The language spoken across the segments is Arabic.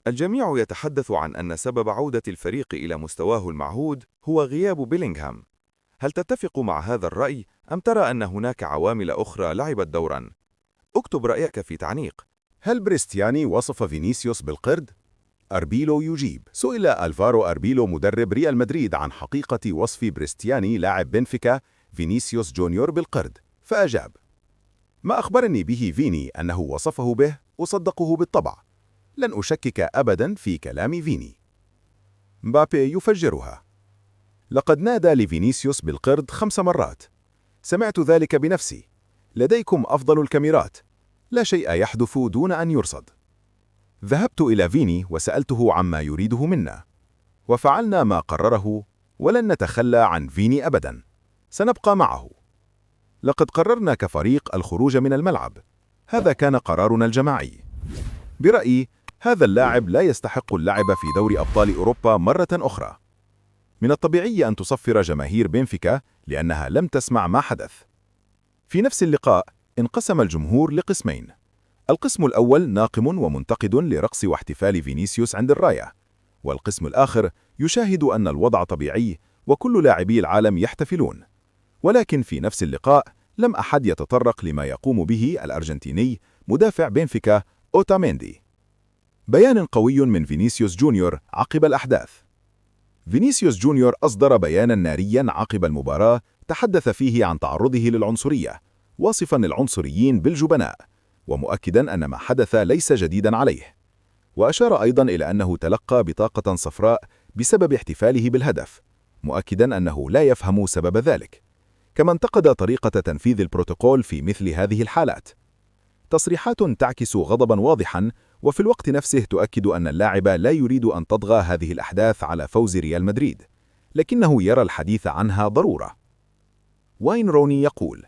الجميع يتحدث عن أن سبب عودة الفريق إلى مستواه المعهود هو غياب بيلينغهام. هل تتفق مع هذا الرأي أم ترى أن هناك عوامل أخرى لعبت دورا؟ اكتب رأيك في تعليق. هل بريستياني وصف فينيسيوس بالقرد؟ أربيلو يجيب: سئل ألفارو أربيلو مدرب ريال مدريد عن حقيقة وصف بريستياني لاعب بنفيكا فينيسيوس جونيور بالقرد، فأجاب: ما أخبرني به فيني أنه وصفه به أصدقه بالطبع، لن أشكك أبدا في كلام فيني. مبابي يفجرها: لقد نادى لفينيسيوس بالقرد 5 مرات، سمعت ذلك بنفسي، لديكم أفضل الكاميرات، لا شيء يحدث دون أن يرصد. ذهبت إلى فيني وسألته عما يريده منا، وفعلنا ما قرره، ولن نتخلى عن فيني أبدا، سنبقى معه. لقد قررنا كفريق الخروج من الملعب، هذا كان قرارنا الجماعي. برأيي هذا اللاعب لا يستحق اللعب في دوري أبطال أوروبا مرة أخرى. من الطبيعي أن تصفر جماهير بنفيكا لأنها لم تسمع ما حدث. في نفس اللقاء انقسم الجمهور لقسمين، القسم الأول ناقم ومنتقد لرقص واحتفال فينيسيوس عند الراية، والقسم الآخر يشاهد أن الوضع طبيعي وكل لاعبي العالم يحتفلون. ولكن في نفس اللقاء لم أحد يتطرق لما يقوم به الأرجنتيني مدافع بنفيكا أوتاميندي. بيان قوي من فينيسيوس جونيور عقب الأحداث. فينيسيوس جونيور أصدر بيانا ناريا عقب المباراة تحدث فيه عن تعرضه للعنصرية، واصفا العنصريين بالجبناء، ومؤكدا أن ما حدث ليس جديدا عليه. وأشار أيضا إلى أنه تلقى بطاقة صفراء بسبب احتفاله بالهدف، مؤكدا أنه لا يفهم سبب ذلك. كما انتقد طريقة تنفيذ البروتوكول في مثل هذه الحالات. تصريحات تعكس غضبا واضحا، وفي الوقت نفسه تؤكد أن اللاعب لا يريد أن تطغى هذه الأحداث على فوز ريال مدريد، لكنه يرى الحديث عنها ضرورة. واين روني يقول: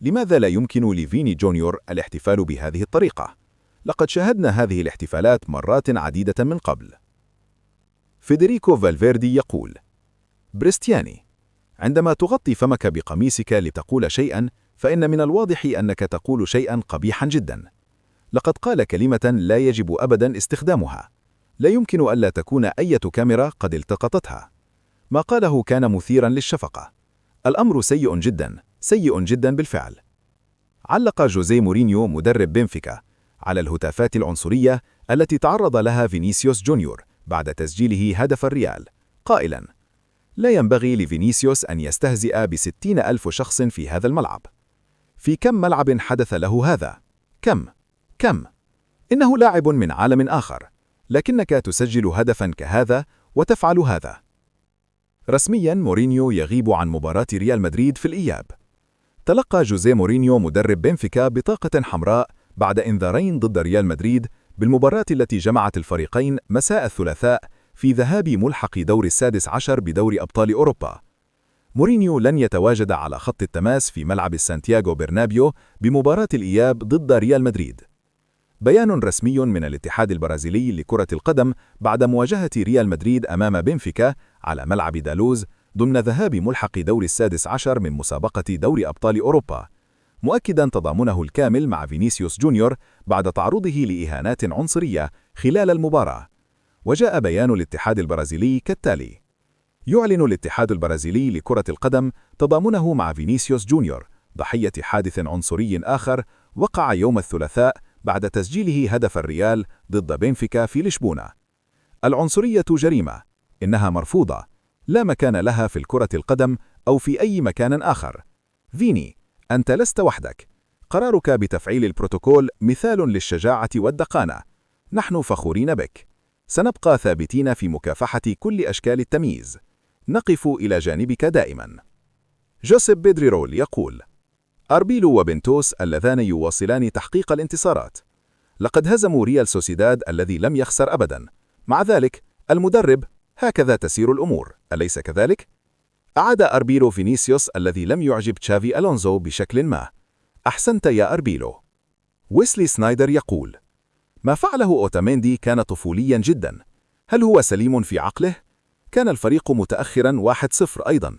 لماذا لا يمكن لفيني جونيور الاحتفال بهذه الطريقة؟ لقد شاهدنا هذه الاحتفالات مرات عديدة من قبل. فيدريكو فالفيردي يقول: بريستياني، عندما تغطي فمك بقميصك لتقول شيئا، فإن من الواضح أنك تقول شيئا قبيحا جدا. لقد قال كلمة لا يجب أبدا استخدامها، لا يمكن ألا تكون أي كاميرا قد التقطتها. ما قاله كان مثيرا للشفقة. الأمر سيء جدا، سيء جدا بالفعل. علق جوزيه مورينيو مدرب بنفيكا على الهتافات العنصرية التي تعرض لها فينيسيوس جونيور بعد تسجيله هدف الريال، قائلا: لا ينبغي لفينيسيوس أن يستهزئ ب60,000 شخص في هذا الملعب. في كم ملعب حدث له هذا؟ كم؟ إنه لاعب من عالم آخر، لكنك تسجل هدفا كهذا وتفعل هذا. رسميا مورينيو يغيب عن مباراة ريال مدريد في الإياب. تلقى جوزيه مورينيو مدرب بنفيكا بطاقة حمراء بعد إنذارين ضد ريال مدريد بالمباراة التي جمعت الفريقين مساء الثلاثاء في ذهاب ملحق دور ال16 بدور أبطال أوروبا. مورينيو لن يتواجد على خط التماس في ملعب سانتياغو برنابيو بمباراة الإياب ضد ريال مدريد. بيان رسمي من الاتحاد البرازيلي لكرة القدم بعد مواجهة ريال مدريد أمام بنفيكا على ملعب دالوز ضمن ذهاب ملحق دور ال16 من مسابقة دور أبطال أوروبا، مؤكدا تضامنه الكامل مع فينيسيوس جونيور بعد تعرضه لإهانات عنصرية خلال المباراة. وجاء بيان الاتحاد البرازيلي كالتالي: يعلن الاتحاد البرازيلي لكرة القدم تضامنه مع فينيسيوس جونيور ضحية حادث عنصري آخر وقع يوم الثلاثاء بعد تسجيله هدف الريال ضد بنفيكا في لشبونة. العنصرية جريمة، إنها مرفوضة، لا مكان لها في الكرة القدم أو في أي مكان آخر. فيني، أنت لست وحدك. قرارك بتفعيل البروتوكول مثال للشجاعة والدقانة. نحن فخورين بك. سنبقى ثابتين في مكافحة كل أشكال التمييز. نقف إلى جانبك دائما. جوسيب بيدريرول يقول: أربيلو وبنتوس اللذان يواصلان تحقيق الانتصارات. لقد هزموا ريال سوسيداد الذي لم يخسر أبدا. مع ذلك المدرب، هكذا تسير الأمور، أليس كذلك؟ أعاد أربيلو فينيسيوس الذي لم يعجب تشافي ألونزو بشكل ما. أحسنت يا أربيلو. ويسلي سنايدر يقول: ما فعله أوتاميندي كان طفوليا جدا. هل هو سليم في عقله؟ كان الفريق متأخرا 1-0 أيضا.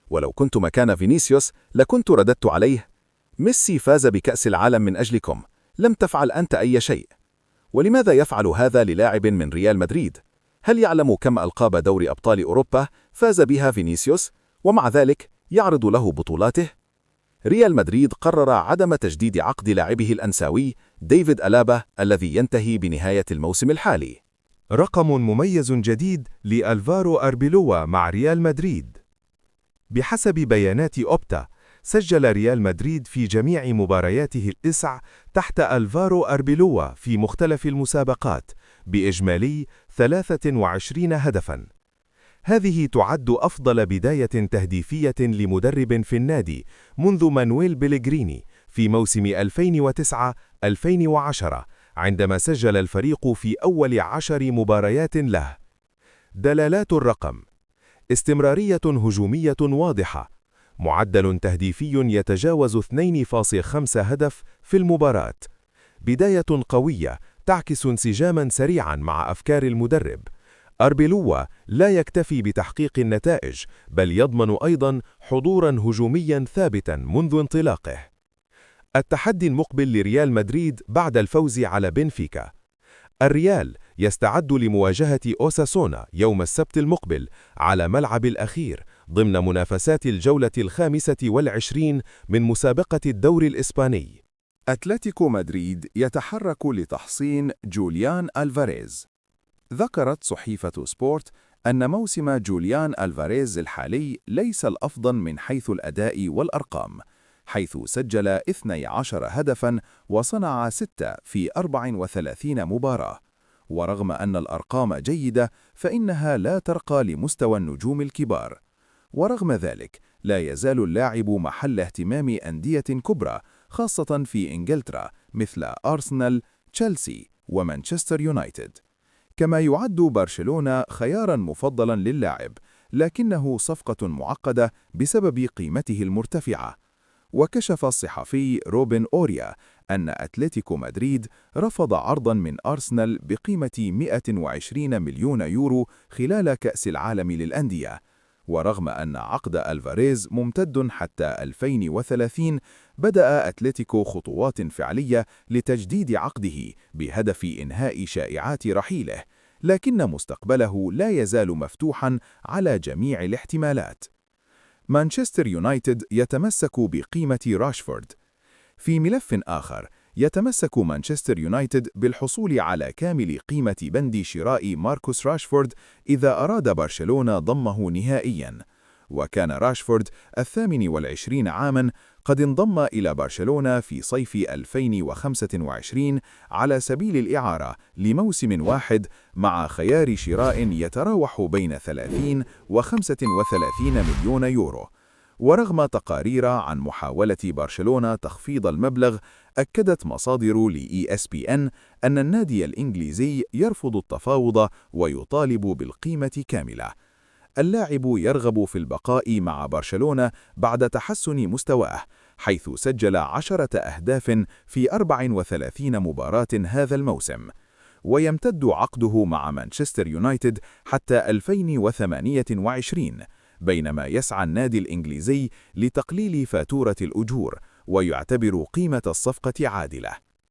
ولو كنت مكان فينيسيوس لكنت رددت عليه: ميسي فاز بكأس العالم من أجلكم، لم تفعل أنت أي شيء. ولماذا يفعل هذا للاعب من ريال مدريد؟ هل يعلم كم ألقاب دوري أبطال أوروبا فاز بها فينيسيوس، ومع ذلك يعرض له بطولاته؟ ريال مدريد قرر عدم تجديد عقد لاعبه الأنساوي ديفيد ألابا الذي ينتهي بنهاية الموسم الحالي. رقم مميز جديد لألفارو أربيلوا مع ريال مدريد. بحسب بيانات أوبتا، سجل ريال مدريد في جميع مبارياته التسع تحت ألفارو أربيلوا في مختلف المسابقات بإجمالي 23 هدفاً. هذه تعد أفضل بداية تهديفية لمدرب في النادي منذ مانويل بيليغريني في موسم 2009-2010 عندما سجل الفريق في أول 10 مباريات له. دلالات الرقم: استمرارية هجومية واضحة، معدل تهديفي يتجاوز 2.5 هدف في المباراة، بداية قوية تعكس انسجاماً سريعاً مع أفكار المدرب. أربيلوا لا يكتفي بتحقيق النتائج، بل يضمن أيضاً حضوراً هجومياً ثابتاً منذ انطلاقه. التحدي المقبل لريال مدريد بعد الفوز على بنفيكا. الريال يستعد لمواجهة أوساسونا يوم السبت المقبل على ملعب الأخير ضمن منافسات الجولة 25 من مسابقة الدوري الإسباني. أتلتيكو مدريد يتحرك لتحصين جوليان ألفاريز. ذكرت صحيفة سبورت أن موسم جوليان ألفاريز الحالي ليس الأفضل من حيث الأداء والأرقام، حيث سجل 12 هدفاً وصنع 6 في 34 مباراة. ورغم أن الأرقام جيدة فإنها لا ترقى لمستوى النجوم الكبار. ورغم ذلك لا يزال اللاعب محل اهتمام أندية كبرى خاصة في إنجلترا مثل أرسنال، تشيلسي ومانشستر يونايتد. كما يعد برشلونة خياراً مفضلاً للاعب، لكنه صفقة معقدة بسبب قيمته المرتفعة. وكشف الصحفي روبن أوريا أن أتلتيكو مدريد رفض عرضاً من أرسنال بقيمة 120 مليون يورو خلال كأس العالم للأندية. ورغم أن عقد ألفاريز ممتد حتى 2030، بدأ أتلتيكو خطوات فعلية لتجديد عقده بهدف إنهاء شائعات رحيله، لكن مستقبله لا يزال مفتوحاً على جميع الاحتمالات. مانشستر يونايتد يتمسك بقيمة راشفورد. في ملف آخر، يتمسك مانشستر يونايتد بالحصول على كامل قيمة بند شراء ماركوس راشفورد إذا أراد برشلونة ضمه نهائياً. وكان راشفورد 28 عاماً قد انضم إلى برشلونة في صيف 2025 على سبيل الإعارة لموسم واحد مع خيار شراء يتراوح بين 30 و 35 مليون يورو. ورغم تقارير عن محاولة برشلونة تخفيض المبلغ، أكدت مصادر لESPN أن النادي الإنجليزي يرفض التفاوض ويطالب بالقيمة كاملة. اللاعب يرغب في البقاء مع برشلونة بعد تحسن مستواه، حيث سجل 10 أهداف في 34 مباراة هذا الموسم. ويمتد عقده مع مانشستر يونايتد حتى 2028، بينما يسعى النادي الإنجليزي لتقليل فاتورة الأجور ويعتبر قيمة الصفقة عادلة.